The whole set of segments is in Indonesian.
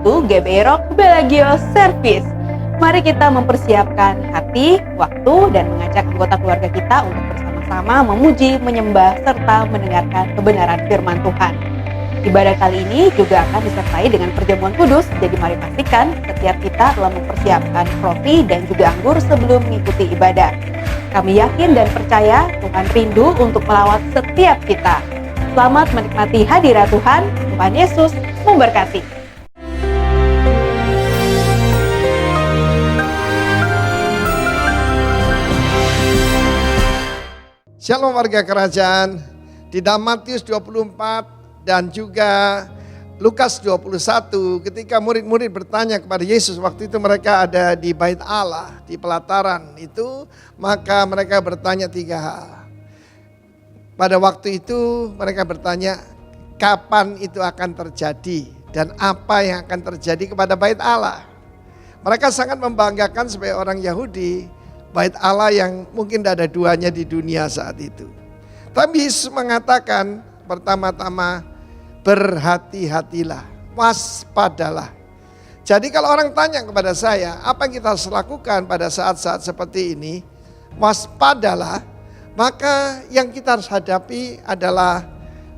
yaitu GBI Rock Belagio Service. Mari kita mempersiapkan hati, waktu, dan mengajak anggota keluarga kita untuk bersama-sama memuji, menyembah, serta mendengarkan kebenaran firman Tuhan. Ibadah kali ini juga akan disertai dengan perjamuan kudus, jadi mari pastikan setiap kita telah mempersiapkan roti dan juga anggur sebelum mengikuti ibadah. Kami yakin dan percaya Tuhan rindu untuk melawat setiap kita. Selamat menikmati hadirat Tuhan. Tuhan Yesus memberkati. Shalom warga kerajaan. Di dalam Matius 24 dan juga Lukas 21, ketika murid-murid bertanya kepada Yesus, waktu itu mereka ada di Bait Allah, di pelataran itu, maka mereka bertanya 3 hal. Pada waktu itu mereka bertanya, kapan itu akan terjadi dan apa yang akan terjadi kepada Bait Allah. Mereka sangat membanggakan sebagai orang Yahudi, Bait Allah yang mungkin tidak ada duanya di dunia saat itu. Tapi Yesus mengatakan pertama-tama, berhati-hatilah, waspadalah. Jadi kalau orang tanya kepada saya, apa yang kita harus lakukan pada saat-saat seperti ini? Waspadalah, maka yang kita harus hadapi adalah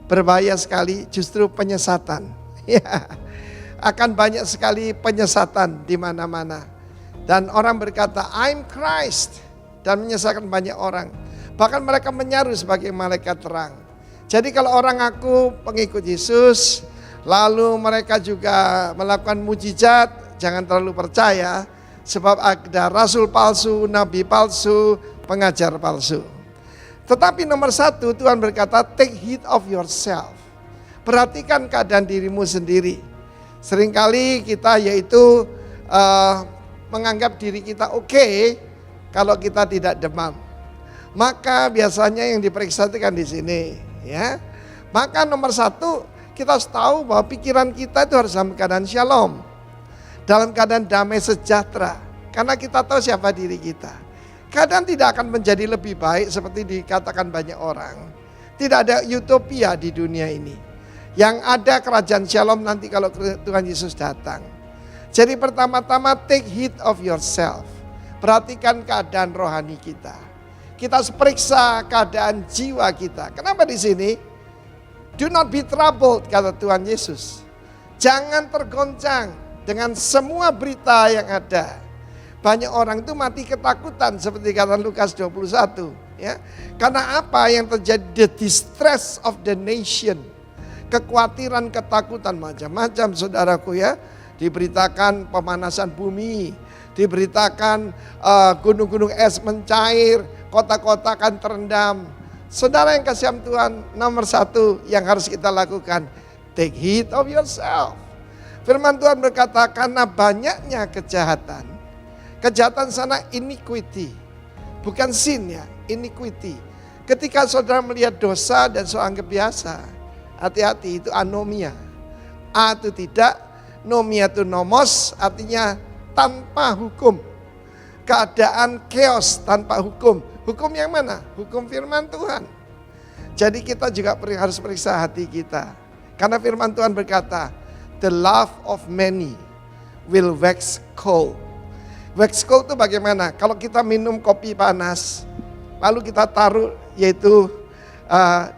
berbahaya sekali justru penyesatan. Ya, akan banyak sekali penyesatan di mana-mana. Dan orang berkata, I'm Christ, dan menyesatkan banyak orang. Bahkan mereka menyaru sebagai malaikat terang. Jadi kalau orang ngaku pengikut Yesus, lalu mereka juga melakukan mujizat, jangan terlalu percaya, sebab ada rasul palsu, nabi palsu, pengajar palsu. Tetapi nomor 1, Tuhan berkata, take heed of yourself. Perhatikan keadaan dirimu sendiri. Seringkali kita yaitu menganggap diri kita oke kalau kita tidak demam. Maka biasanya yang diperiksa itu kan di sini. Ya, maka nomor 1 kita harus tahu bahwa pikiran kita itu harus dalam keadaan shalom, dalam keadaan damai sejahtera, karena kita tahu siapa diri kita. Keadaan tidak akan menjadi lebih baik seperti dikatakan banyak orang. Tidak ada utopia di dunia ini. Yang ada kerajaan shalom nanti kalau Tuhan Yesus datang. Jadi pertama-tama take heed of yourself. Perhatikan keadaan rohani kita. Kita harus periksa keadaan jiwa kita. Kenapa di sini? Do not be troubled, kata Tuhan Yesus. Jangan tergoncang dengan semua berita yang ada. Banyak orang itu mati ketakutan seperti kata Lukas 21. Ya. Karena apa yang terjadi? The distress of the nation. Kekhawatiran, ketakutan macam-macam saudaraku ya. Diberitakan pemanasan bumi. Diberitakan gunung-gunung es mencair. Kota-kota akan terendam. Saudara yang kasih Tuhan, nomor 1 yang harus kita lakukan, take heed of yourself. Firman Tuhan berkata, karena banyaknya kejahatan. Kejahatan sana iniquity, bukan sin ya, iniquity. Ketika saudara melihat dosa dan saudara anggap biasa, hati-hati, itu anomia. A itu tidak, nomia itu nomos, artinya tanpa hukum. Keadaan chaos tanpa hukum. Hukum yang mana? Hukum firman Tuhan. Jadi kita juga harus periksa hati kita. Karena firman Tuhan berkata, the love of many will wax cold. Wax cold itu bagaimana? Kalau kita minum kopi panas, lalu kita taruh, yaitu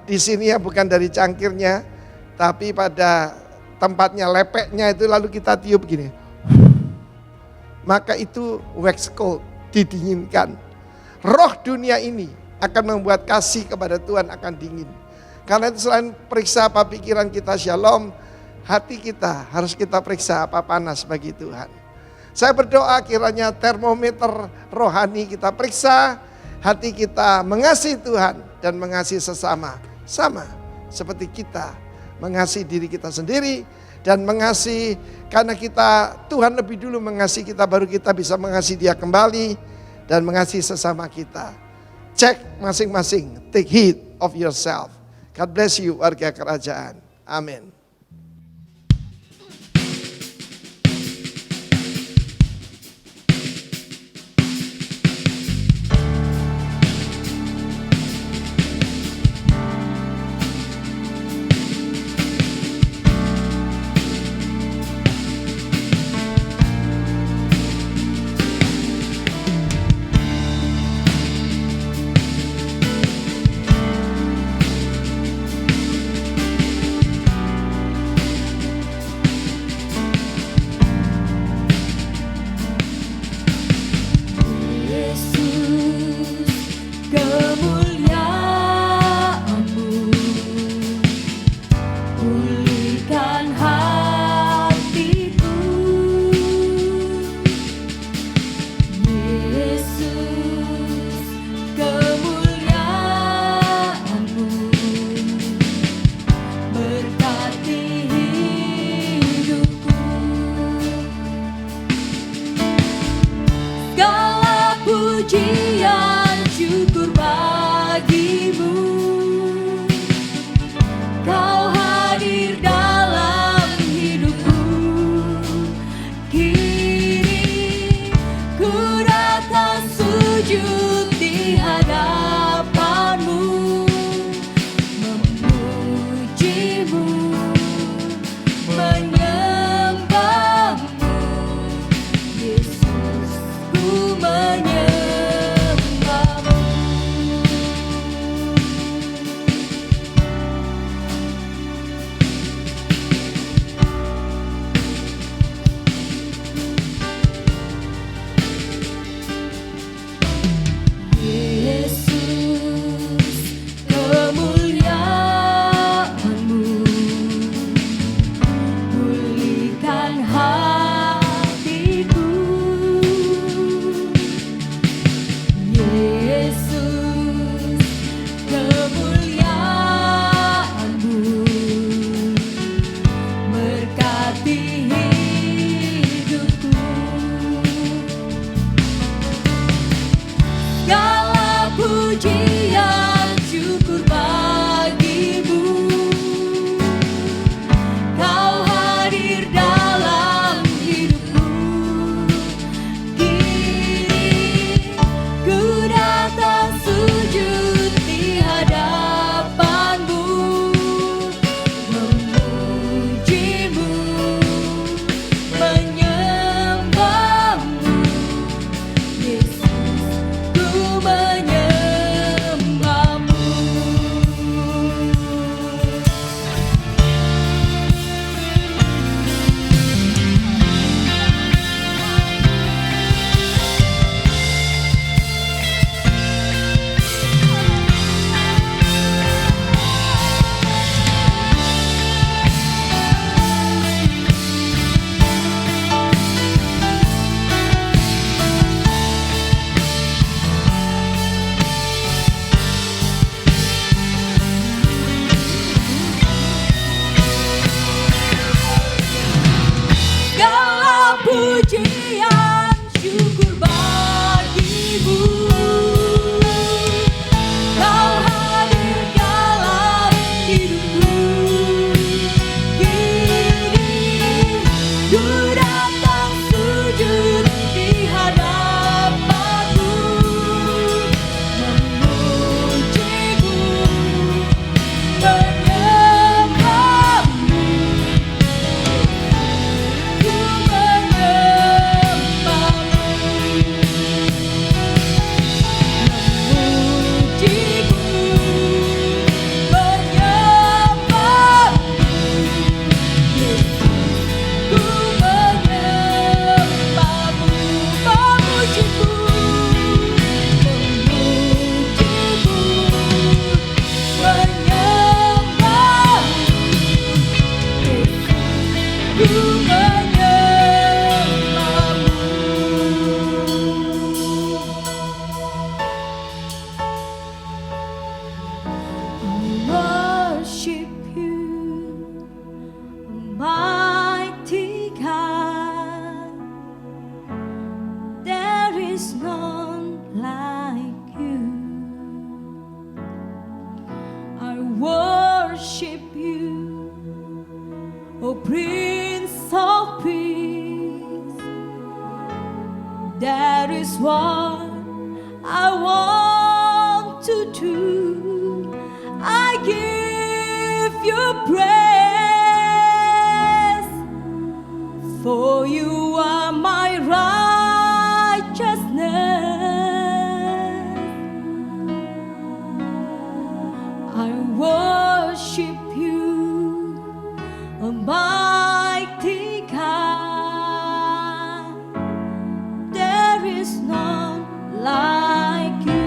di sini ya bukan dari cangkirnya, tapi pada tempatnya lepeknya itu lalu kita tiup gini. Maka itu wax cold, didinginkan. Roh dunia ini akan membuat kasih kepada Tuhan akan dingin. Karena itu selain periksa apa pikiran kita shalom, hati kita harus kita periksa apa panas bagi Tuhan. Saya berdoa kiranya termometer rohani kita periksa, hati kita mengasihi Tuhan dan mengasihi sesama. Sama seperti kita mengasihi diri kita sendiri dan mengasihi, karena kita Tuhan lebih dulu mengasihi kita, baru kita bisa mengasihi Dia kembali dan mengasihi sesama kita. Cek masing-masing, take heed of yourself. God bless you warga kerajaan. Amin. pujian syukur bagimu. Kau hadir dalam hidupku. Kini ku datang sujud di hadapanmu, memujimu, menyembahmu. Yesus, ku menyembahmu. Yesus, kemuliaan-Mu pulihkan hatiku. Yesus, kemuliaan-Mu berkati hidupku. Segala pujian syukur bagimu. Kau hadir dalam hidupku. Kini ku datang sujud di hadapanmu, memujimu, menyembahmu. Yesus, ku menyembahmu. Segala pujian syukur bagimu. Kau hadir dalam hidupku. Kini ku datang sujud di hadapanmu, memujimu, menyembahmu. Ku worship you, mighty God. There is none like you. I worship you, O Prince of Peace. That is what I want to do. I give you praise, for you are my righteousness. I worship you, Almighty God. There is none like you.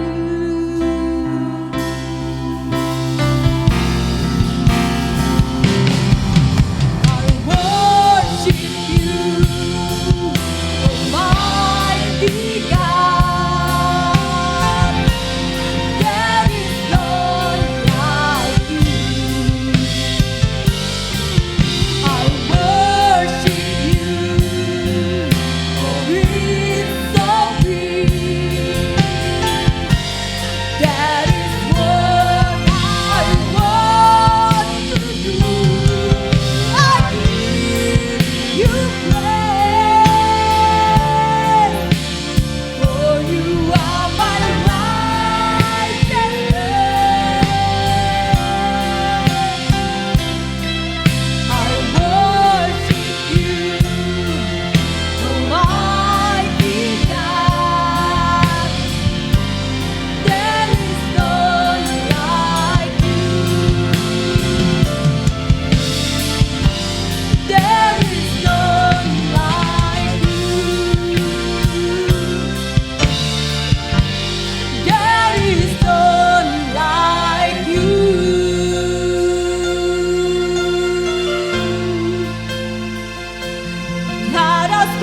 I worship you, Almighty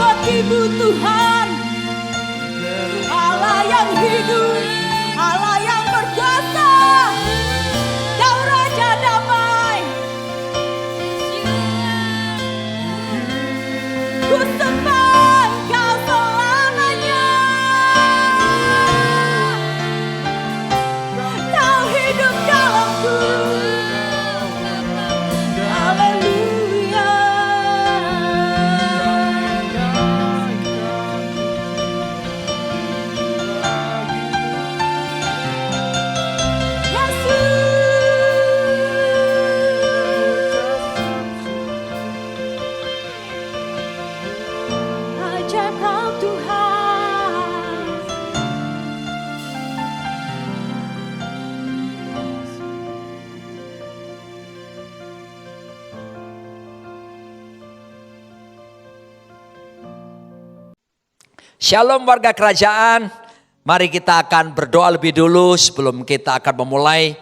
sepertimu Tuhan, Allah yang hidup, Allah yang berkuasa, Kau Raja damai. Ku sembah Kau selamanya. Kau hidup dalamku. Haleluya. Yesus, ajar Kau Tuhan. Shalom warga kerajaan, mari kita akan berdoa lebih dulu sebelum kita akan memulai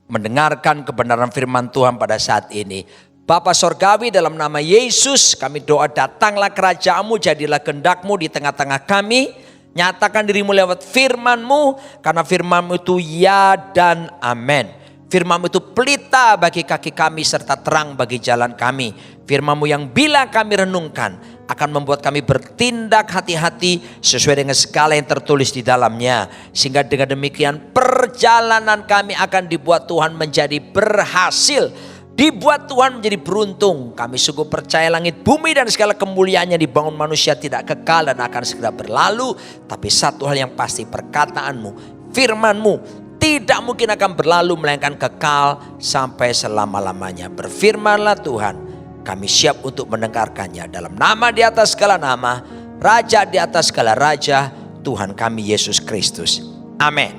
mendengarkan kebenaran firman Tuhan pada saat ini. Bapa Sorgawi, dalam nama Yesus kami doa, datanglah kerajaan-Mu, jadilah kehendak-Mu di tengah-tengah kami. Nyatakan diri-Mu lewat firman-Mu, karena firman-Mu itu ya dan amin. Firman-Mu itu pelita bagi kaki kami serta terang bagi jalan kami. Firman-Mu yang bila kami renungkan akan membuat kami bertindak hati-hati sesuai dengan segala yang tertulis di dalamnya. Sehingga dengan demikian perjalanan kami akan dibuat Tuhan menjadi berhasil. Dibuat Tuhan menjadi beruntung. Kami sungguh percaya langit, bumi dan segala kemuliaannya dibangun manusia tidak kekal dan akan segera berlalu. Tapi satu hal yang pasti, perkataanmu, firmanmu tidak mungkin akan berlalu melainkan kekal sampai selama-lamanya. Berfirmanlah Tuhan, kami siap untuk mendengarkannya. Dalam nama di atas segala nama, Raja di atas segala raja, Tuhan kami Yesus Kristus. Amin.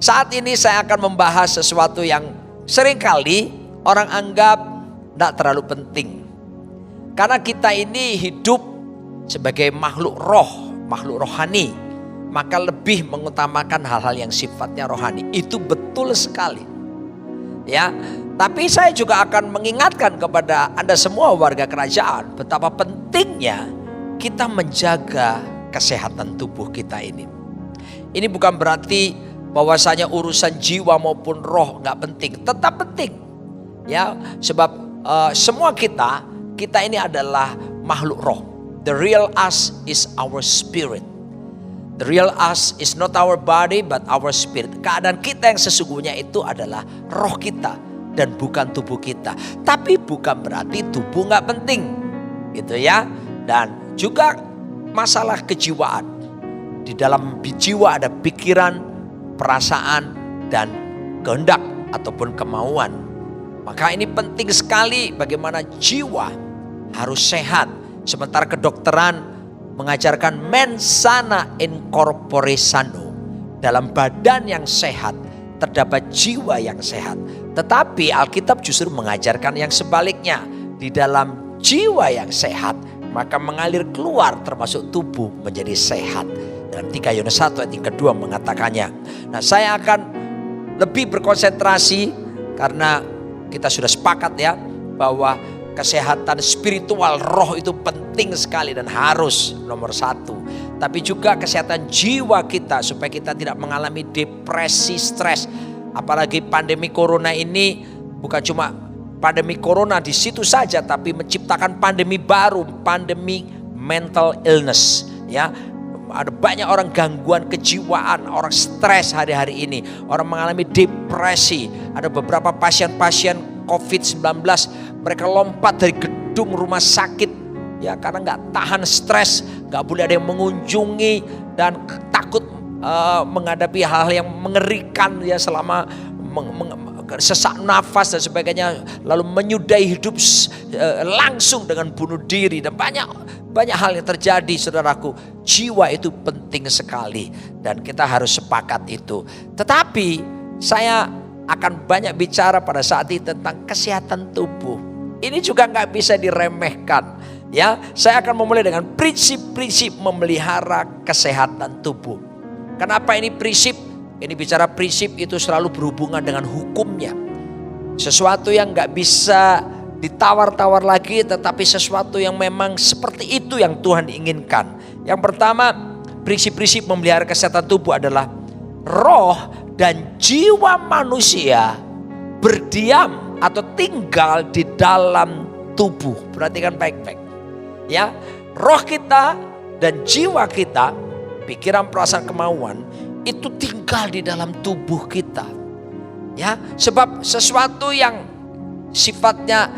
Saat ini saya akan membahas sesuatu yang seringkali orang anggap tidak terlalu penting. Karena kita ini hidup sebagai makhluk roh, makhluk rohani, maka lebih mengutamakan hal-hal yang sifatnya rohani. Itu betul sekali. Ya, tapi saya juga akan mengingatkan kepada Anda semua warga kerajaan betapa pentingnya kita menjaga kesehatan tubuh kita ini. Ini bukan berarti bahwasanya urusan jiwa maupun roh nggak penting, tetap penting. Ya, sebab semua kita ini adalah makhluk roh. The real us is our spirit. The real us is not our body but our spirit. Keadaan kita yang sesungguhnya itu adalah roh kita dan bukan tubuh kita. Tapi bukan berarti tubuh nggak penting, gitu ya. Dan juga masalah kejiwaan. Di dalam jiwa ada pikiran, perasaan dan kehendak ataupun kemauan. Maka ini penting sekali bagaimana jiwa harus sehat. Sementara kedokteran mengajarkan mens sana in corpore sano. Dalam badan yang sehat terdapat jiwa yang sehat. Tetapi Alkitab justru mengajarkan yang sebaliknya. Di dalam jiwa yang sehat maka mengalir keluar termasuk tubuh menjadi sehat. Dalam 3 Yohanes 1 ayat yang kedua mengatakannya. Nah, saya akan lebih berkonsentrasi karena kita sudah sepakat ya bahwa kesehatan spiritual roh itu penting sekali dan harus nomor 1. Tapi juga kesehatan jiwa kita supaya kita tidak mengalami depresi, stres. Apalagi pandemi corona ini bukan cuma pandemi corona di situ saja, tapi menciptakan pandemi baru, pandemi mental illness. Ya, ada banyak orang gangguan kejiwaan, orang stres hari-hari ini, orang mengalami depresi. Ada beberapa pasien-pasien COVID-19 mereka lompat dari gedung rumah sakit ya karena nggak tahan stres, nggak boleh ada yang mengunjungi dan takut menghadapi hal-hal yang mengerikan ya selama sesak nafas dan sebagainya, lalu menyudahi hidup langsung dengan bunuh diri dan banyak hal yang terjadi. Saudaraku, jiwa itu penting sekali dan kita harus sepakat itu. Tetapi saya akan banyak bicara pada saat ini tentang kesehatan tubuh. Ini juga nggak bisa diremehkan. Ya, saya akan memulai dengan prinsip-prinsip memelihara kesehatan tubuh. Kenapa ini prinsip? Ini bicara prinsip itu selalu berhubungan dengan hukumnya. Sesuatu yang nggak bisa ditawar-tawar lagi, tetapi sesuatu yang memang seperti itu yang Tuhan inginkan. Yang pertama, prinsip-prinsip memelihara kesehatan tubuh adalah roh dan jiwa manusia berdiam atau tinggal di dalam tubuh. Perhatikan baik-baik. Ya, roh kita dan jiwa kita, pikiran, perasaan, kemauan itu tinggal di dalam tubuh kita. Ya, sebab sesuatu yang sifatnya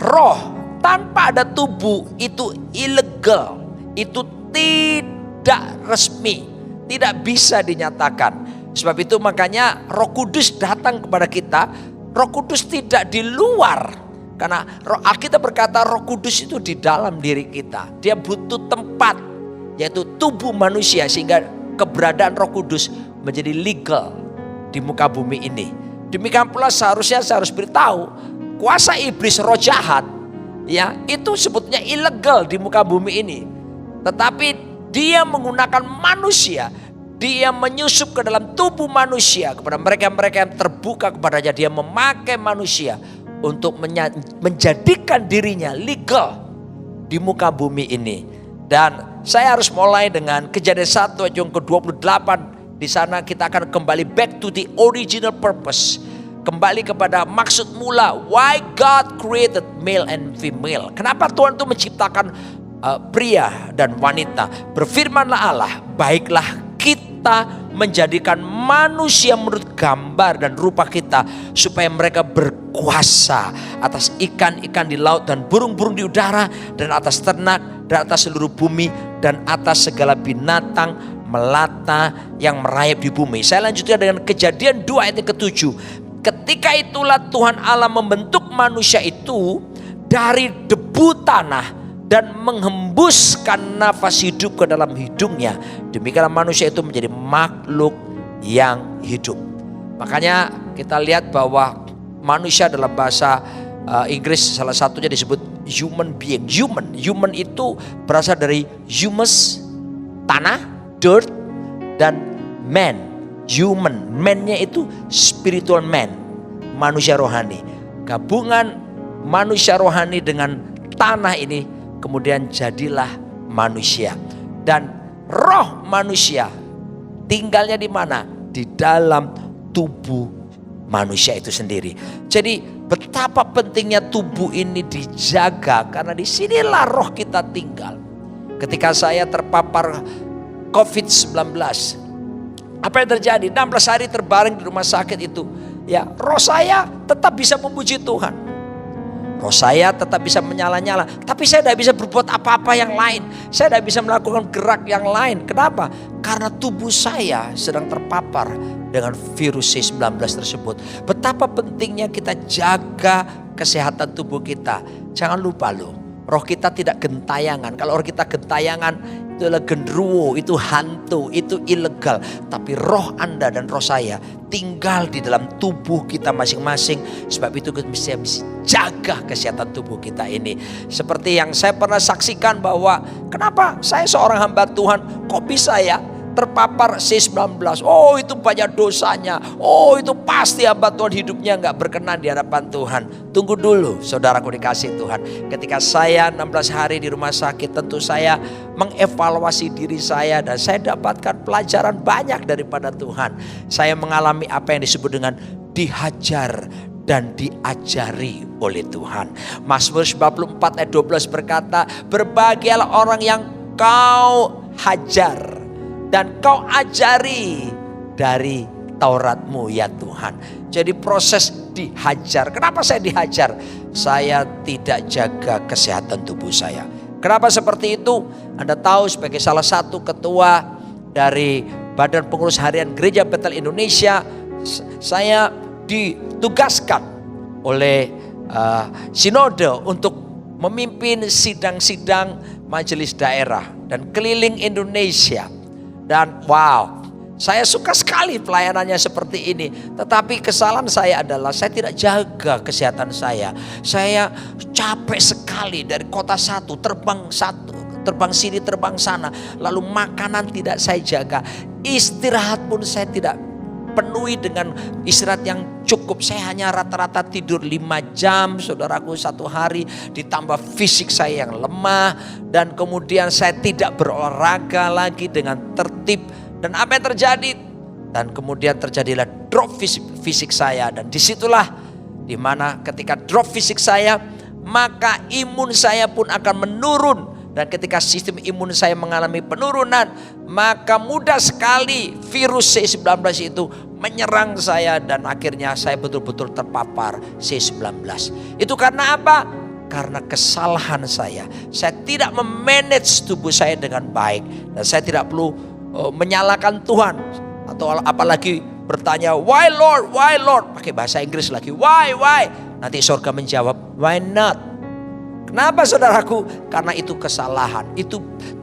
roh tanpa ada tubuh itu ilegal, itu tidak resmi, tidak bisa dinyatakan. Sebab itu makanya Roh Kudus datang kepada kita. Roh Kudus tidak di luar, karena Alkitab berkata Roh Kudus itu di dalam diri kita. Dia butuh tempat, yaitu tubuh manusia, sehingga keberadaan Roh Kudus menjadi legal di muka bumi ini. Demikian pula seharusnya saya harus beritahu, kuasa iblis, roh jahat, ya, itu sebetulnya ilegal di muka bumi ini. Tetapi dia menggunakan manusia, dia menyusup ke dalam tubuh manusia, kepada mereka-mereka yang terbuka kepadanya. Dia memakai manusia untuk menjadikan dirinya legal di muka bumi ini. Dan saya harus mulai dengan Kejadian 1 ayat yang ke-28. Di sana kita akan kembali back to the original purpose. Kembali kepada maksud mula, why God created male and female. Kenapa Tuhan itu menciptakan pria dan wanita. Berfirmanlah Allah, baiklah kita menjadikan manusia menurut gambar dan rupa kita, supaya mereka berkuasa atas ikan-ikan di laut dan burung-burung di udara, dan atas ternak, dan atas seluruh bumi, dan atas segala binatang melata yang merayap di bumi. Saya lanjutkan dengan Kejadian 2 ayat ke-7. Ketika itulah Tuhan Allah membentuk manusia itu dari debu tanah dan menghembuskan nafas hidup ke dalam hidungnya. Demikianlah manusia itu menjadi makhluk yang hidup. Makanya kita lihat bahwa manusia dalam bahasa Inggris salah satunya disebut human being. Human itu berasal dari humus, tanah, dirt, dan man. Human, man-nya itu spiritual man, manusia rohani. Gabungan manusia rohani dengan tanah ini kemudian jadilah manusia. Dan roh manusia tinggalnya di mana? Di dalam tubuh manusia itu sendiri. Jadi betapa pentingnya tubuh ini dijaga, karena disinilah roh kita tinggal. Ketika saya terpapar COVID-19, apa yang terjadi? 16 hari terbaring di rumah sakit itu, ya, roh saya tetap bisa memuji Tuhan. Roh saya tetap bisa menyala-nyala, tapi saya tidak bisa berbuat apa-apa yang lain. Saya tidak bisa melakukan gerak yang lain. Kenapa? Karena tubuh saya sedang terpapar dengan virus C19 tersebut. Betapa pentingnya kita jaga kesehatan tubuh kita. Jangan lupa loh, roh kita tidak gentayangan. Kalau roh kita gentayangan, itu adalah genderuwo, itu hantu, itu ilegal. Tapi roh Anda dan roh saya tinggal di dalam tubuh kita masing-masing. Sebab itu kita bisa jaga kesehatan tubuh kita ini. Seperti yang saya pernah saksikan, bahwa kenapa saya seorang hamba Tuhan, kok bisa ya terpapar C19? Oh, itu banyak dosanya. Oh, itu pasti hamba Tuhan hidupnya gak berkenan di hadapan Tuhan. Tunggu dulu saudaraku dikasih Tuhan. Ketika saya 16 hari di rumah sakit, tentu saya mengevaluasi diri saya, dan saya dapatkan pelajaran banyak daripada Tuhan. Saya mengalami apa yang disebut dengan dihajar dan diajari oleh Tuhan. Mazmur 94 ayat 12 berkata, berbahagialah orang yang kau hajar dan kau ajari dari Tauratmu ya Tuhan. Jadi proses dihajar. Kenapa saya dihajar? Saya tidak jaga kesehatan tubuh saya. Kenapa seperti itu? Anda tahu, sebagai salah satu ketua dari Badan Pengurus Harian Gereja Betel Indonesia, saya ditugaskan oleh sinode untuk memimpin sidang-sidang majelis daerah dan keliling Indonesia. Dan wow, saya suka sekali pelayanannya seperti ini. Tetapi kesalahan saya adalah saya tidak jaga kesehatan saya. Saya capek sekali dari kota satu, terbang sini, terbang sana. Lalu makanan tidak saya jaga. Istirahat pun saya tidak penuhi dengan istirahat yang cukup. Saya hanya rata-rata tidur 5 jam, saudaraku, satu hari. Ditambah fisik saya yang lemah. Dan kemudian saya tidak berolahraga lagi dengan tertib. Dan apa yang terjadi? Dan kemudian terjadilah drop fisik saya. Dan disitulah dimana ketika drop fisik saya, maka imun saya pun akan menurun. Dan ketika sistem imun saya mengalami penurunan, maka mudah sekali virus C19 itu menyerang saya. Dan akhirnya saya betul-betul terpapar C19. Itu karena apa? Karena kesalahan saya. Saya tidak memanage tubuh saya dengan baik. Dan saya tidak perlu menyalahkan Tuhan. Atau apalagi bertanya, why Lord, why Lord? Pakai bahasa Inggris lagi, why. Nanti surga menjawab, why not? Kenapa saudaraku? Karena itu kesalahan.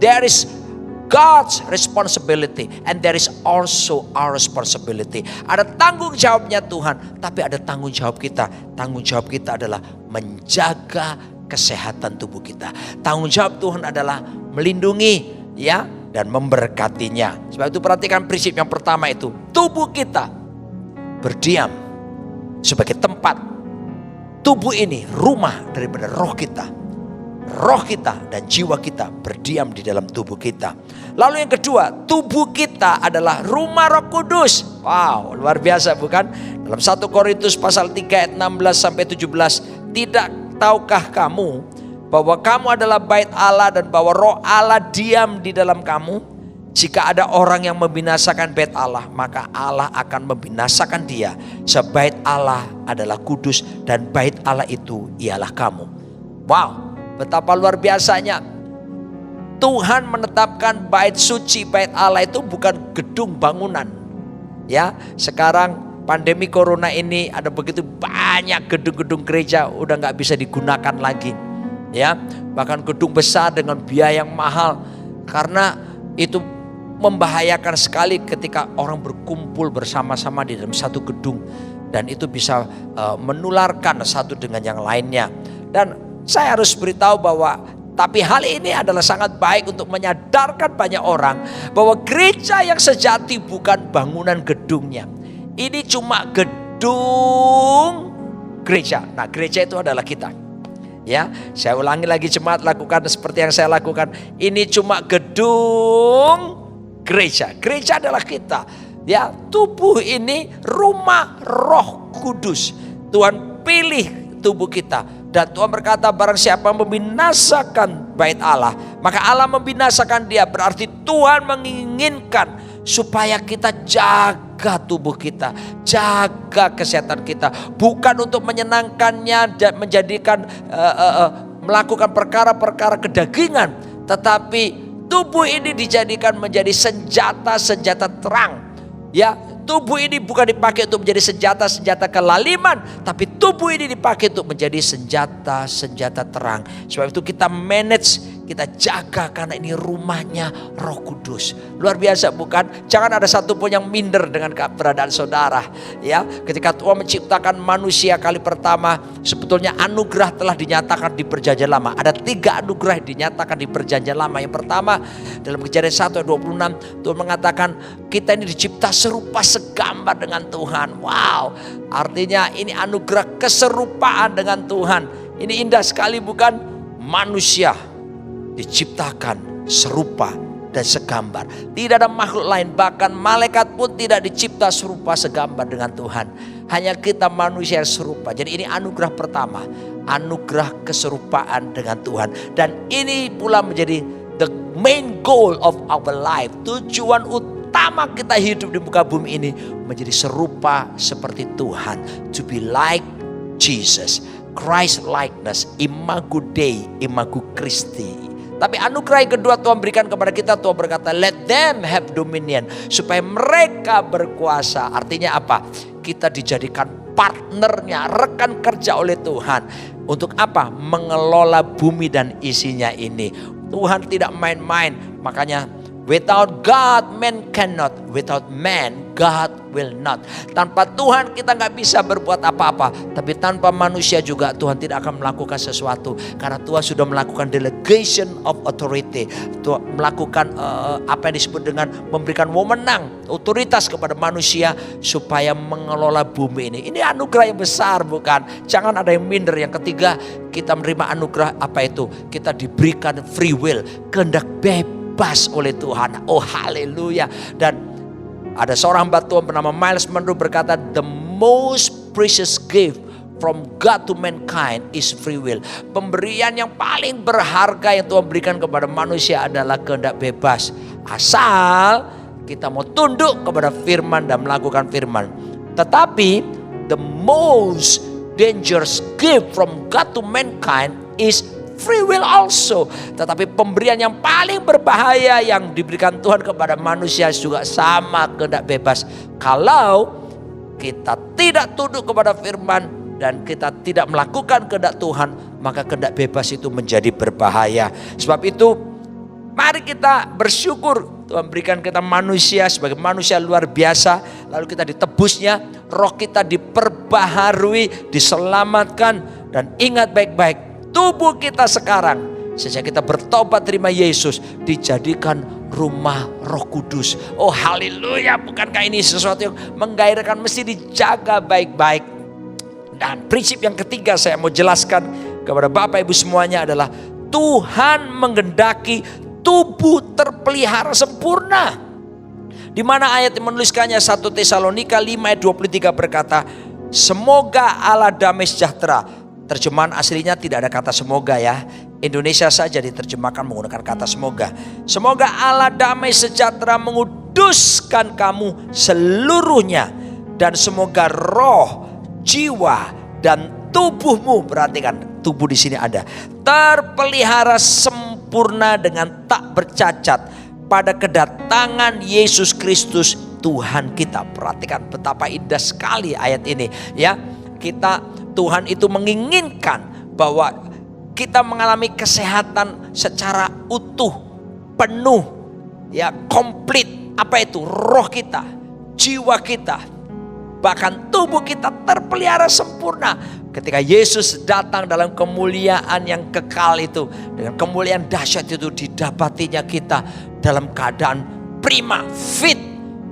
There is God's responsibility and there is also our responsibility. Ada tanggung jawabnya Tuhan, tapi ada tanggung jawab kita. Tanggung jawab kita adalah menjaga kesehatan tubuh kita. Tanggung jawab Tuhan adalah melindungi, ya, dan memberkatinya. Sebab itu perhatikan prinsip yang pertama itu. Tubuh kita berdiam sebagai tempat. Tubuh ini rumah daripada roh kita. Roh kita dan jiwa kita berdiam di dalam tubuh kita. Lalu yang kedua, tubuh kita adalah rumah Roh Kudus. Wow, luar biasa bukan? Dalam 1 Korintus pasal 3 ayat 16 sampai 17, tidak tahukah kamu bahwa kamu adalah bait Allah dan bahwa Roh Allah diam di dalam kamu? Jika ada orang yang membinasakan bait Allah, maka Allah akan membinasakan dia. Sebab bait Allah adalah kudus dan bait Allah itu ialah kamu. Wow, betapa luar biasanya. Tuhan menetapkan bait suci, bait Allah itu bukan gedung bangunan. Ya, sekarang pandemi corona ini ada begitu banyak gedung-gedung gereja udah nggak bisa digunakan lagi. Ya, bahkan gedung besar dengan biaya yang mahal, karena itu membahayakan sekali ketika orang berkumpul bersama-sama di dalam satu gedung, dan itu bisa menularkan satu dengan yang lainnya. Dan saya harus beritahu bahwa tapi hal ini adalah sangat baik untuk menyadarkan banyak orang bahwa gereja yang sejati bukan bangunan gedungnya. Ini cuma gedung gereja. Nah, gereja itu adalah kita. Ya, saya ulangi lagi, jemaat, lakukan seperti yang saya lakukan. Ini cuma gedung gereja. Gereja adalah kita. Ya, tubuh ini rumah Roh Kudus. Tuhan pilih tubuh kita. Dan Tuhan berkata, barang siapa membinasakan bait Allah, maka Allah membinasakan dia. Berarti Tuhan menginginkan supaya kita jaga tubuh kita, jaga kesehatan kita. Bukan untuk menyenangkannya dan menjadikan melakukan perkara-perkara kedagingan, tetapi tubuh ini dijadikan menjadi senjata-senjata terang. Ya, tubuh ini bukan dipakai untuk menjadi senjata-senjata kelaliman, tapi tubuh ini dipakai untuk menjadi senjata-senjata terang. Sebab itu kita manage, kita jaga, karena ini rumahnya Roh Kudus. Luar biasa bukan? Jangan ada satupun yang minder dengan keberadaan saudara. Ya, ketika Tuhan menciptakan manusia kali pertama, sebetulnya anugerah telah dinyatakan di Perjanjian Lama. Ada 3 anugerah yang dinyatakan di Perjanjian Lama. Yang pertama, dalam Kejadian 1 ayat 26, Tuhan mengatakan kita ini dicipta serupa segambar dengan Tuhan. Wow, artinya ini anugerah keserupaan dengan Tuhan. Ini indah sekali bukan? Manusia diciptakan serupa dan segambar. Tidak ada makhluk lain, bahkan malaikat pun tidak dicipta serupa segambar dengan Tuhan. Hanya kita manusia serupa. Jadi ini anugerah pertama, anugerah keserupaan dengan Tuhan. Dan ini pula menjadi the main goal of our life. Tujuan utama kita hidup di muka bumi ini menjadi serupa seperti Tuhan. To be like Jesus. Christ likeness, imago Dei, imago Christi. Tapi anugerah yang kedua Tuhan berikan kepada kita, Tuhan berkata, let them have dominion. Supaya mereka berkuasa. Artinya apa? Kita dijadikan partnernya, rekan kerja oleh Tuhan. Untuk apa? Mengelola bumi dan isinya ini. Tuhan tidak main-main. Makanya Without God, man cannot. Without man, God will not. Tanpa Tuhan kita nggak bisa berbuat apa-apa. Tapi tanpa manusia juga Tuhan tidak akan melakukan sesuatu. Karena Tuhan sudah melakukan delegation of authority. Tuhan melakukan apa yang disebut dengan memberikan wewenang, otoritas kepada manusia supaya mengelola bumi ini. Ini anugerah yang besar, bukan? Jangan ada yang minder. Yang ketiga, kita menerima anugerah apa itu? Kita diberikan free will, kehendak bebas oleh Tuhan. Oh haleluya. Dan ada seorang hamba Tuhan bernama Miles Monroe berkata, the most precious gift from God to mankind is free will. Pemberian yang paling berharga yang Tuhan berikan kepada manusia adalah kehendak bebas. Asal kita mau tunduk kepada firman dan melakukan firman. Tetapi the most dangerous gift from God to mankind is free will also. Tetapi pemberian yang paling berbahaya yang diberikan Tuhan kepada manusia juga sama, kehendak bebas. Kalau kita tidak tunduk kepada firman dan kita tidak melakukan kehendak Tuhan, maka kehendak bebas itu menjadi berbahaya. Sebab itu mari kita bersyukur Tuhan berikan kita manusia sebagai manusia luar biasa. Lalu kita ditebusnya, roh kita diperbaharui, diselamatkan. Dan ingat baik-baik, tubuh kita sekarang sejak kita bertobat terima Yesus dijadikan rumah Roh Kudus. Oh haleluya, bukankah ini sesuatu yang menggairahkan? Mesti dijaga baik-baik. Dan prinsip yang ketiga saya mau jelaskan kepada Bapak Ibu semuanya adalah Tuhan menghendaki tubuh terpelihara sempurna. Di mana ayat yang menuliskannya 1 Tesalonika 5 ayat 23 berkata, semoga Allah damai sejahtera. Terjemahan aslinya tidak ada kata semoga ya. Indonesia saja diterjemahkan menggunakan kata semoga. Semoga Allah damai sejahtera menguduskan kamu seluruhnya. Dan semoga roh, jiwa, dan tubuhmu, perhatikan tubuh di sini ada, terpelihara sempurna dengan tak bercacat pada kedatangan Yesus Kristus Tuhan kita. Perhatikan betapa indah sekali ayat ini ya. Tuhan itu menginginkan bahwa kita mengalami kesehatan secara utuh, penuh, ya komplit. Apa itu? Roh kita, jiwa kita, bahkan tubuh kita terpelihara sempurna. Ketika Yesus datang dalam kemuliaan yang kekal itu, dengan kemuliaan dahsyat itu didapatinya kita dalam keadaan prima, fit,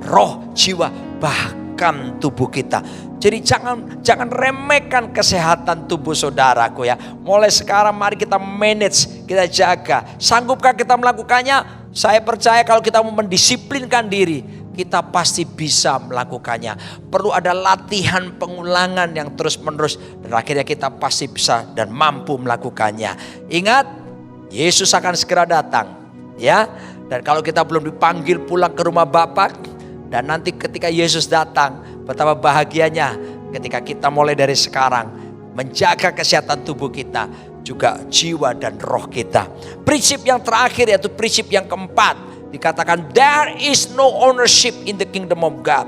roh, jiwa, bahkan tubuh kita. Jadi jangan remehkan kesehatan tubuh saudaraku ya. Mulai sekarang mari kita manage, kita jaga. Sanggupkah kita melakukannya? Saya percaya kalau kita mau mendisiplinkan diri, kita pasti bisa melakukannya. Perlu ada latihan pengulangan yang terus menerus. Dan akhirnya kita pasti bisa dan mampu melakukannya. Ingat, Yesus akan segera datang ya. Dan kalau kita belum dipanggil pulang ke rumah Bapa, dan nanti ketika Yesus datang, betapa bahagianya ketika kita mulai dari sekarang menjaga kesehatan tubuh kita, juga jiwa dan roh kita. Prinsip yang terakhir yaitu prinsip yang keempat. Dikatakan there is no ownership in the kingdom of God.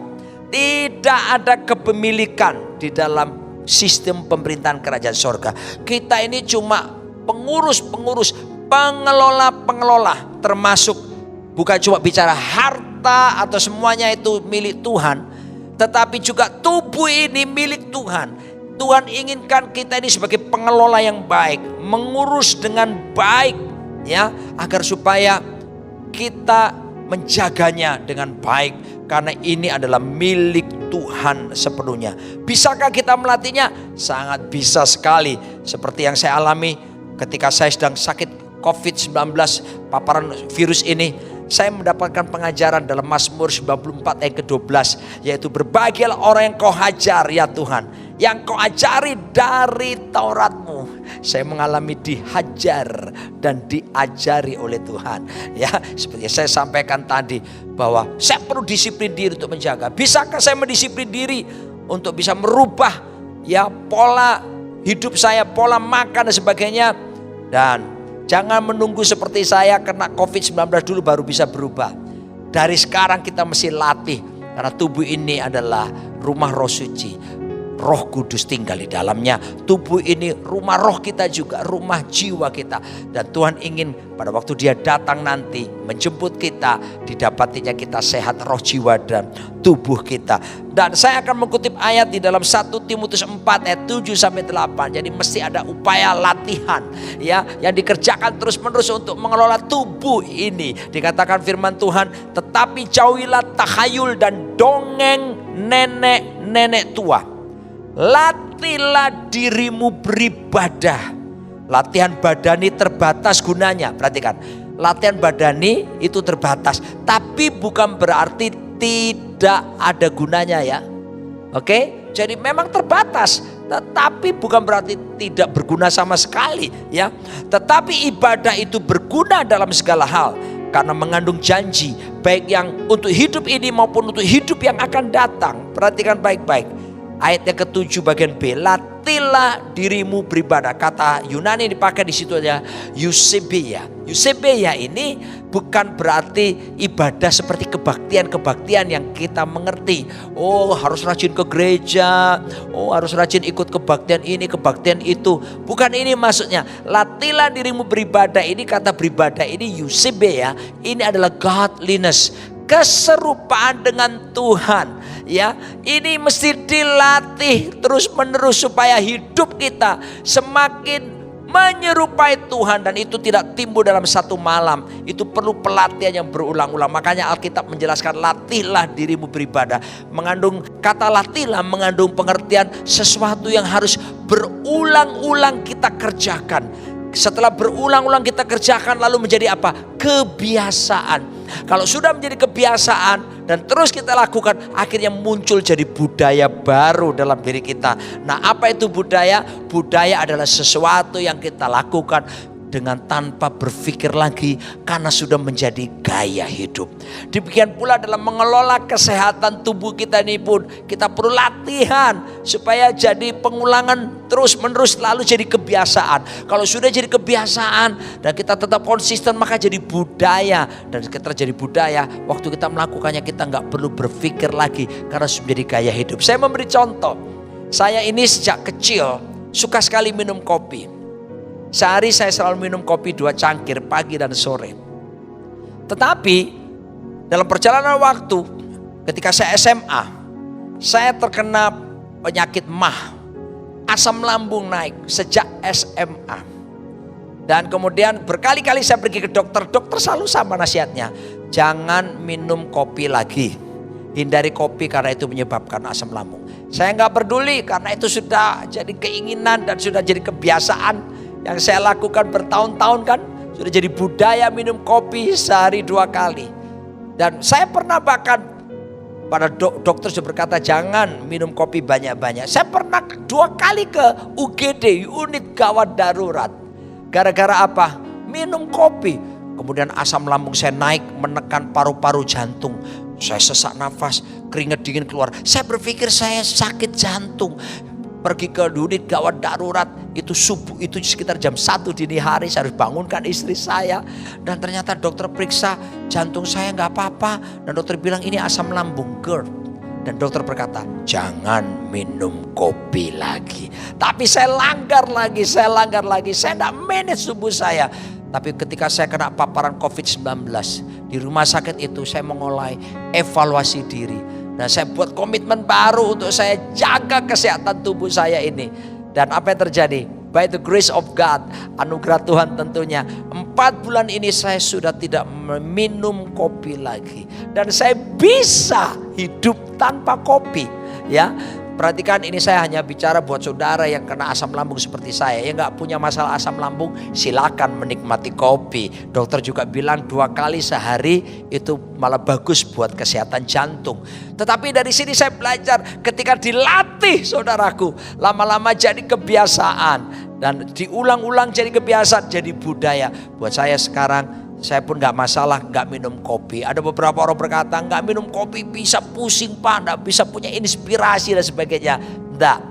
Tidak ada kepemilikan di dalam sistem pemerintahan kerajaan sorga. Kita ini cuma pengurus-pengurus, pengelola-pengelola, termasuk bukan cuma bicara harta atau semuanya itu milik Tuhan, tetapi juga tubuh ini milik Tuhan. Tuhan inginkan kita ini sebagai pengelola yang baik, mengurus dengan baik ya, agar supaya kita menjaganya dengan baik, karena ini adalah milik Tuhan sepenuhnya. Bisakah kita melatihnya? Sangat bisa sekali. Seperti yang saya alami ketika saya sedang sakit COVID-19, paparan virus ini. Saya mendapatkan pengajaran dalam Mazmur 94 ayat ke-12. Yaitu berbahagialah orang yang kau hajar ya Tuhan, yang kau ajari dari Tauratmu. Saya mengalami dihajar dan diajari oleh Tuhan. Ya, seperti saya sampaikan tadi, bahwa saya perlu disiplin diri untuk menjaga. Bisakah saya mendisiplin diri untuk bisa merubah ya pola hidup saya, pola makan dan sebagainya. Dan jangan menunggu seperti saya kena COVID-19 dulu baru bisa berubah. Dari sekarang kita mesti latih. Karena tubuh ini adalah rumah Roh Suci. Roh Kudus tinggal di dalamnya. Tubuh ini rumah roh kita juga, rumah jiwa kita. Dan Tuhan ingin pada waktu Dia datang nanti menjemput kita, didapatinya kita sehat roh, jiwa, dan tubuh kita. Dan saya akan mengutip ayat di dalam 1 Timotius 4 ayat 7-8. Jadi mesti ada upaya latihan ya yang dikerjakan terus-menerus untuk mengelola tubuh ini. Dikatakan firman Tuhan, tetapi jauhilah takhayul dan dongeng nenek-nenek tua. Latihlah dirimu beribadah. Latihan badani terbatas gunanya. Perhatikan, latihan badani itu terbatas, tapi bukan berarti tidak ada gunanya ya. Oke, jadi memang terbatas, tetapi bukan berarti tidak berguna sama sekali ya. Tetapi ibadah itu berguna dalam segala hal, karena mengandung janji baik yang untuk hidup ini maupun untuk hidup yang akan datang. Perhatikan baik-baik. Ayat yang ke-7 bagian B, latihlah dirimu beribadah. Kata Yunani yang dipakai di situ aja eusebeia. Eusebeia ini bukan berarti ibadah seperti kebaktian yang kita mengerti. Oh, harus rajin ke gereja. Oh, harus rajin ikut kebaktian ini, kebaktian itu. Bukan ini maksudnya. Latihlah dirimu beribadah. Ini kata beribadah ini eusebeia. Ini adalah godliness, keserupaan dengan Tuhan. Ya, ini mesti dilatih terus-menerus supaya hidup kita semakin menyerupai Tuhan, dan itu tidak timbul dalam satu malam. Itu perlu pelatihan yang berulang-ulang. Makanya Alkitab menjelaskan latihlah dirimu beribadah. Mengandung kata latihlah mengandung pengertian sesuatu yang harus berulang-ulang kita kerjakan. Setelah berulang-ulang kita kerjakan lalu menjadi apa? Kebiasaan. Kalau sudah menjadi kebiasaan dan terus kita lakukan, akhirnya muncul jadi budaya baru dalam diri kita. Nah, apa itu budaya? Budaya adalah sesuatu yang kita lakukan dengan tanpa berpikir lagi, karena sudah menjadi gaya hidup. Demikian pula dalam mengelola kesehatan tubuh kita ini pun kita perlu latihan supaya jadi pengulangan terus-menerus, lalu jadi kebiasaan. Kalau sudah jadi kebiasaan dan kita tetap konsisten, maka jadi budaya. Dan ketika jadi budaya, waktu kita melakukannya kita nggak perlu berpikir lagi karena sudah menjadi gaya hidup. Saya memberi contoh. Saya ini sejak kecil suka sekali minum kopi. Sehari saya selalu minum kopi 2 cangkir pagi dan sore. Tetapi dalam perjalanan waktu ketika saya SMA, saya terkena penyakit MAH. Asam lambung naik sejak SMA. Dan kemudian berkali-kali saya pergi ke dokter. Dokter selalu sama nasihatnya, jangan minum kopi lagi. Hindari kopi karena itu menyebabkan asam lambung. Saya nggak peduli karena itu sudah jadi keinginan dan sudah jadi kebiasaan yang saya lakukan bertahun-tahun kan. Sudah jadi budaya minum kopi sehari 2 kali. Dan saya pernah bahkan pada dokter sudah berkata jangan minum kopi banyak-banyak. Saya pernah 2 kali ke UGD, unit gawat darurat. Gara-gara apa? Minum kopi. Kemudian asam lambung saya naik, menekan paru-paru jantung. Saya sesak nafas, keringat dingin keluar. Saya berpikir saya sakit jantung. Pergi ke unit gawat darurat, itu subuh, itu sekitar jam 1 dini hari. Saya harus bangunkan istri saya. Dan ternyata dokter periksa jantung saya gak apa-apa. Dan dokter bilang ini asam lambung GERD. Dan dokter berkata jangan minum kopi lagi. Tapi saya langgar lagi. Saya gak manage tubuh saya. Tapi ketika saya kena paparan COVID-19 di rumah sakit itu, saya mulai evaluasi diri. Nah, saya buat komitmen baru untuk saya jaga kesehatan tubuh saya ini. Dan apa yang terjadi? By the grace of God, anugerah Tuhan tentunya, 4 bulan ini saya sudah tidak minum kopi lagi. Dan saya bisa hidup tanpa kopi. Ya, perhatikan ini saya hanya bicara buat saudara yang kena asam lambung seperti saya. Yang gak punya masalah asam lambung, silakan menikmati kopi. Dokter juga bilang 2 kali sehari itu malah bagus buat kesehatan jantung. Tetapi dari sini saya belajar ketika dilatih saudaraku, lama-lama jadi kebiasaan. Dan diulang-ulang jadi kebiasaan, jadi budaya. Buat saya sekarang, saya pun gak masalah gak minum kopi. Ada beberapa orang berkata gak minum kopi bisa pusing Pak, gak bisa punya inspirasi dan sebagainya. Enggak.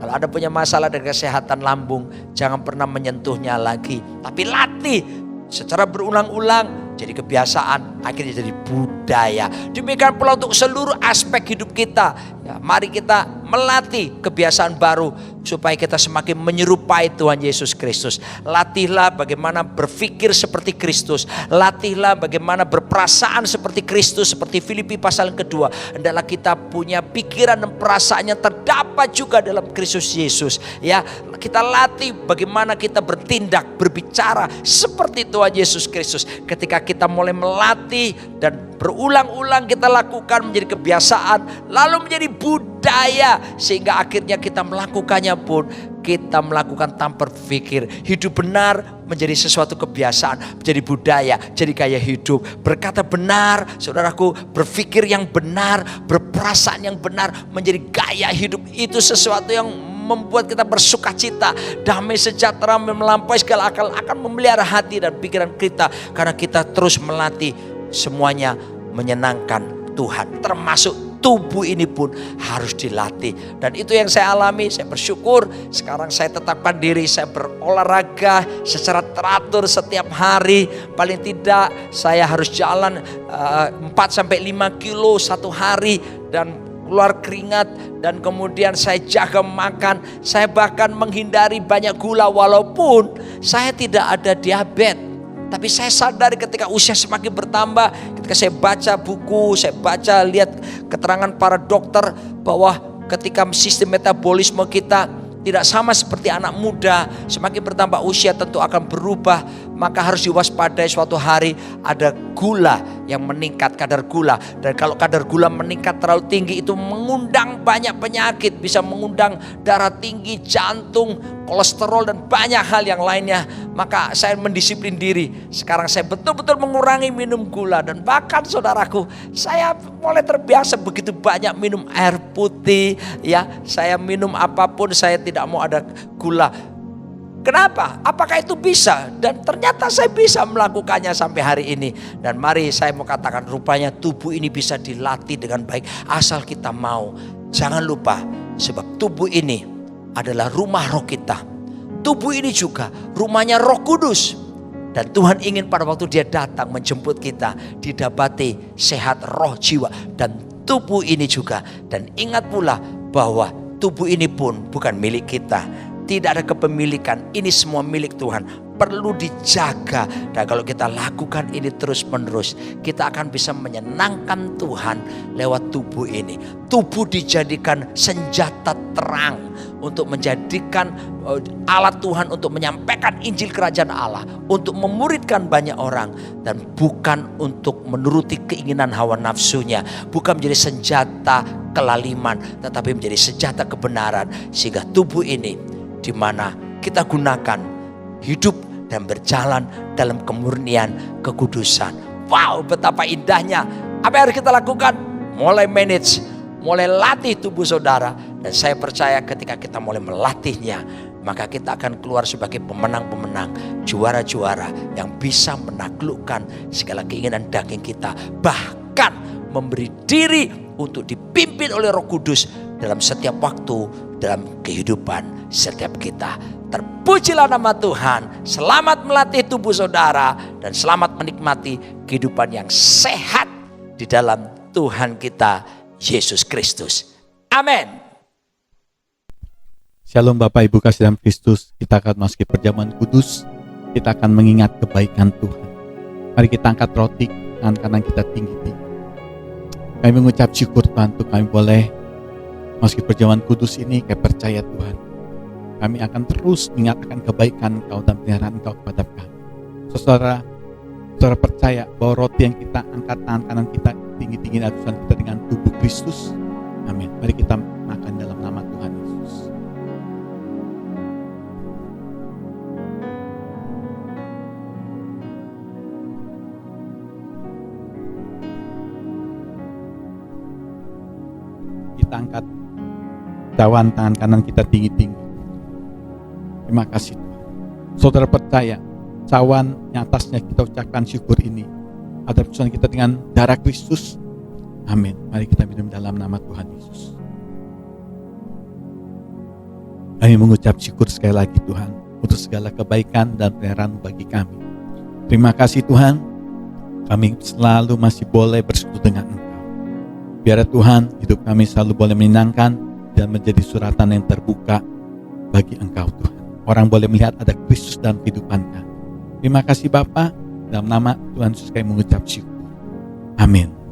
Kalau ada punya masalah dengan kesehatan lambung, jangan pernah menyentuhnya lagi. Tapi latih secara berulang-ulang jadi kebiasaan, akhirnya jadi budaya. Demikian pula untuk seluruh aspek hidup kita. Ya, mari kita melatih kebiasaan baru supaya kita semakin menyerupai Tuhan Yesus Kristus. Latihlah bagaimana berpikir seperti Kristus. Latihlah bagaimana berperasaan seperti Kristus, seperti Filipi pasal yang kedua. Hendaklah kita punya pikiran dan perasaan yang terdapat juga dalam Kristus Yesus. Ya, kita latih bagaimana kita bertindak, berbicara seperti Tuhan Yesus Kristus. Ketika kita mulai melatih dan berulang-ulang kita lakukan menjadi kebiasaan, lalu menjadi budaya, sehingga akhirnya kita melakukannya pun kita melakukan tanpa berpikir. Hidup benar menjadi sesuatu kebiasaan, menjadi budaya, jadi gaya hidup. Berkata benar, saudaraku, berpikir yang benar, berperasaan yang benar menjadi gaya hidup. Itu sesuatu yang membuat kita bersukacita, damai sejahtera melampaui segala akal, akan memelihara hati dan pikiran kita, karena kita terus melatih semuanya menyenangkan Tuhan, termasuk tubuh ini pun harus dilatih. Dan itu yang saya alami. Saya bersyukur sekarang saya tetapkan diri, saya berolahraga secara teratur setiap hari. Paling tidak saya harus jalan 4-5 kilo satu hari dan keluar keringat, dan kemudian saya jaga makan. Saya bahkan menghindari banyak gula walaupun saya tidak ada diabetes. Tapi saya sadar ketika usia semakin bertambah, ketika saya baca buku, saya baca lihat keterangan para dokter bahwa ketika sistem metabolisme kita tidak sama seperti anak muda, semakin bertambah usia tentu akan berubah. Maka harus diwaspadai, suatu hari ada gula yang meningkat, kadar gula. Dan kalau kadar gula meningkat terlalu tinggi, itu mengundang banyak penyakit, bisa mengundang darah tinggi, jantung, kolesterol, dan banyak hal yang lainnya. Maka saya mendisiplin diri. Sekarang saya betul-betul mengurangi minum gula. Dan bahkan saudaraku, saya mulai terbiasa begitu banyak minum air putih. Ya, saya minum apapun, saya tidak mau ada gula. Kenapa? Apakah itu bisa? Dan ternyata saya bisa melakukannya sampai hari ini. Dan mari saya mau katakan, rupanya tubuh ini bisa dilatih dengan baik asal kita mau. Jangan lupa, sebab tubuh ini adalah rumah roh kita. Tubuh ini juga rumahnya Roh Kudus. Dan Tuhan ingin pada waktu Dia datang menjemput kita, didapati sehat roh, jiwa, dan tubuh ini juga. Dan ingat pula bahwa tubuh ini pun bukan milik kita. Tidak ada kepemilikan, ini semua milik Tuhan. Perlu dijaga. Dan kalau kita lakukan ini terus menerus, kita akan bisa menyenangkan Tuhan lewat tubuh ini. Tubuh dijadikan senjata terang untuk menjadikan alat Tuhan untuk menyampaikan Injil Kerajaan Allah, untuk memuridkan banyak orang, dan bukan untuk menuruti keinginan hawa nafsunya, bukan menjadi senjata kelaliman, tetapi menjadi senjata kebenaran, sehingga tubuh ini di mana kita gunakan hidup dan berjalan dalam kemurnian kekudusan. Wow, betapa indahnya. Apa yang harus kita lakukan? Mulai manage, mulai latih tubuh saudara. Dan saya percaya ketika kita mulai melatihnya, maka kita akan keluar sebagai pemenang-pemenang, juara-juara yang bisa menaklukkan segala keinginan daging kita. Bahkan memberi diri untuk dipimpin oleh Roh Kudus dalam setiap waktu, dalam kehidupan setiap kita. Terpujilah nama Tuhan. Selamat melatih tubuh saudara, dan selamat menikmati kehidupan yang sehat di dalam Tuhan kita Yesus Kristus. Amin. Shalom Bapak Ibu kasih dalam Kristus. Kita akan masuki perjamuan kudus. Kita akan mengingat kebaikan Tuhan. Mari kita angkat roti, tangan kanan kita tinggi-tinggi. Kami mengucap syukur Tuhan untuk kami boleh masuki perjamuan kudus ini. Kami percaya Tuhan, kami akan terus mengingatkan kebaikan Engkau dan pemeliharaan Engkau kepada kami. Saudara percaya bahwa roti yang kita angkat tangan kanan kita tinggi-tinggi adalah Tuhan kita dengan tubuh Kristus. Amin. Mari kita makan dalam nama Tuhan Yesus. Kita angkat cawan tangan kanan kita tinggi-tinggi. Terima kasih Tuhan. Saudara percaya cawan yang atasnya kita ucapkan syukur ini adalah persoalan kita dengan darah Kristus. Amin. Mari kita minum dalam nama Tuhan Yesus. Kami mengucap syukur sekali lagi Tuhan untuk segala kebaikan dan pemeliharaan bagi kami. Terima kasih Tuhan, kami selalu masih boleh bersekutu dengan Engkau. Biar Tuhan hidup kami selalu boleh menyenangkan dan menjadi suratan yang terbuka bagi Engkau Tuhan. Orang boleh melihat ada Kristus dalam kehidupan kami. Terima kasih Bapa, dalam nama Tuhan Yesus kami mengucap syukur. Amin.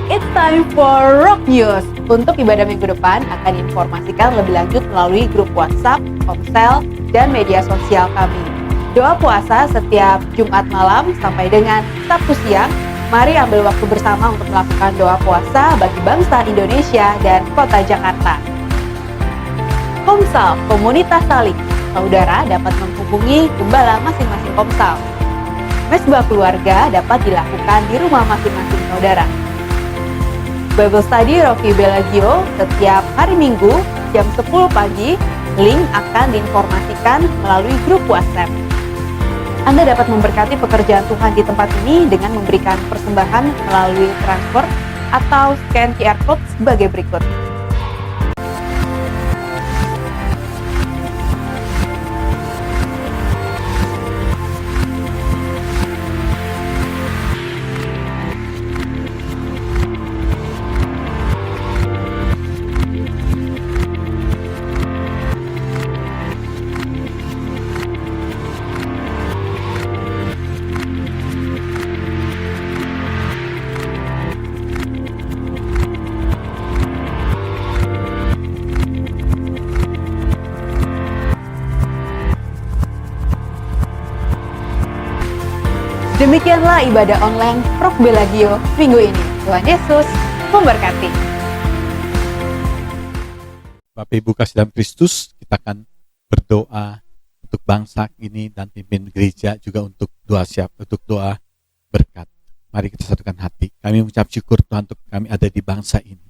It's time for Rock News. Untuk ibadah minggu depan akan diinformasikan lebih lanjut melalui grup WhatsApp, Komsel, dan media sosial kami. doa puasa setiap Jumat malam sampai dengan Sabtu siang. Mari ambil waktu bersama untuk melakukan doa puasa bagi bangsa Indonesia dan kota Jakarta. Komsal, komunitas saling. Saudara dapat menghubungi gembala masing-masing komsal. Mesbah keluarga dapat dilakukan di rumah masing-masing saudara. Bible Study Rocky Bellagio setiap hari Minggu jam 10 pagi. Link akan diinformasikan melalui grup WhatsApp. Anda dapat memberkati pekerjaan Tuhan di tempat ini dengan memberikan persembahan melalui transfer atau scan QR code sebagai berikut. Demikianlah ibadah online Rock Bellagio minggu ini. Tuhan Yesus memberkati. Bapak Ibu kasih dalam Kristus, kita akan berdoa untuk bangsa ini dan pimpin gereja juga untuk doa berkat. Mari kita satukan hati. Kami mengucap syukur Tuhan untuk kami ada di bangsa ini.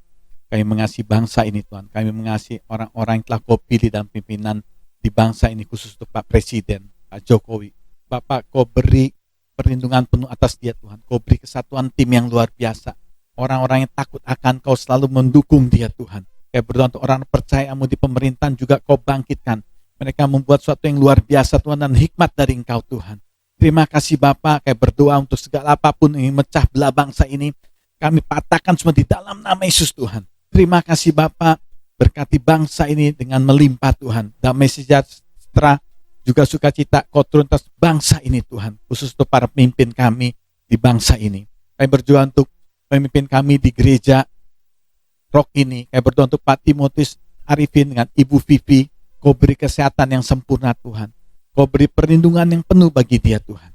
Kami mengasihi bangsa ini Tuhan. Kami mengasihi orang-orang yang telah Kau pilih dalam pimpinan di bangsa ini, khusus untuk Pak Presiden, Pak Jokowi. Bapak, Kau beri perlindungan penuh atas dia Tuhan. Kau beri kesatuan tim yang luar biasa. Orang-orang yang takut akan Kau selalu mendukung dia Tuhan. Kau berdoa untuk orang percayamu di pemerintahan juga Kau bangkitkan. Mereka membuat sesuatu yang luar biasa Tuhan dan hikmat dari Engkau Tuhan. Terima kasih Bapa. Kau berdoa untuk segala apapun yang mecah belah bangsa ini. Kami patahkan semua di dalam nama Yesus Tuhan. Terima kasih Bapa. Berkati bangsa ini dengan melimpah Tuhan. Damai sejahtera juga sukacita Kau turun atas bangsa ini Tuhan, khusus untuk para pemimpin kami di bangsa ini. Kami berdoa untuk pemimpin kami di gereja Rock ini. Kami berdoa untuk Pak Timotius Arifin dengan Ibu Vivi. Kau beri kesehatan yang sempurna Tuhan. Kau beri perlindungan yang penuh bagi dia Tuhan.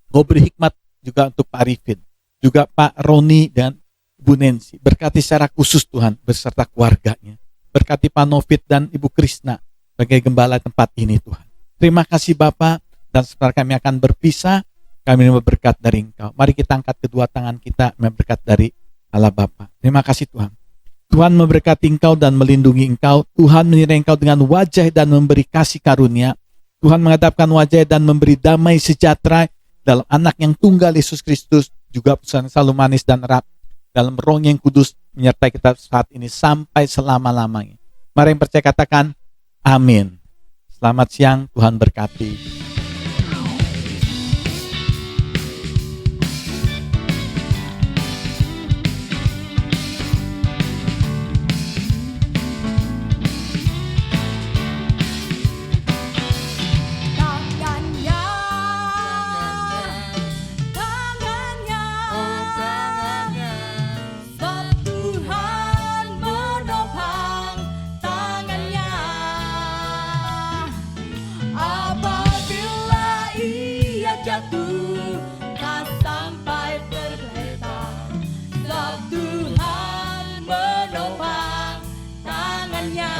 Kau beri hikmat juga untuk Pak Arifin. Juga Pak Roni dan Bu Nancy. Berkati secara khusus Tuhan beserta keluarganya. Berkati Pak Novit dan Ibu Krisna sebagai gembala tempat ini Tuhan. Terima kasih Bapa, dan setelah kami akan berpisah, kami menerima berkat dari Engkau. Mari kita angkat kedua tangan kita, berkat dari Allah Bapa. Terima kasih Tuhan. Tuhan memberkati Engkau dan melindungi Engkau. Tuhan menyertai Engkau dengan wajah dan memberi kasih karunia. Tuhan menghadapkan wajah dan memberi damai sejahtera dalam anak yang tunggal Yesus Kristus, juga pesan selalu manis dan erat dalam Roh yang kudus menyertai kita saat ini sampai selama-lamanya. Mari yang percaya katakan amin. Selamat siang, Tuhan berkati. Tuhan menopang tangannya.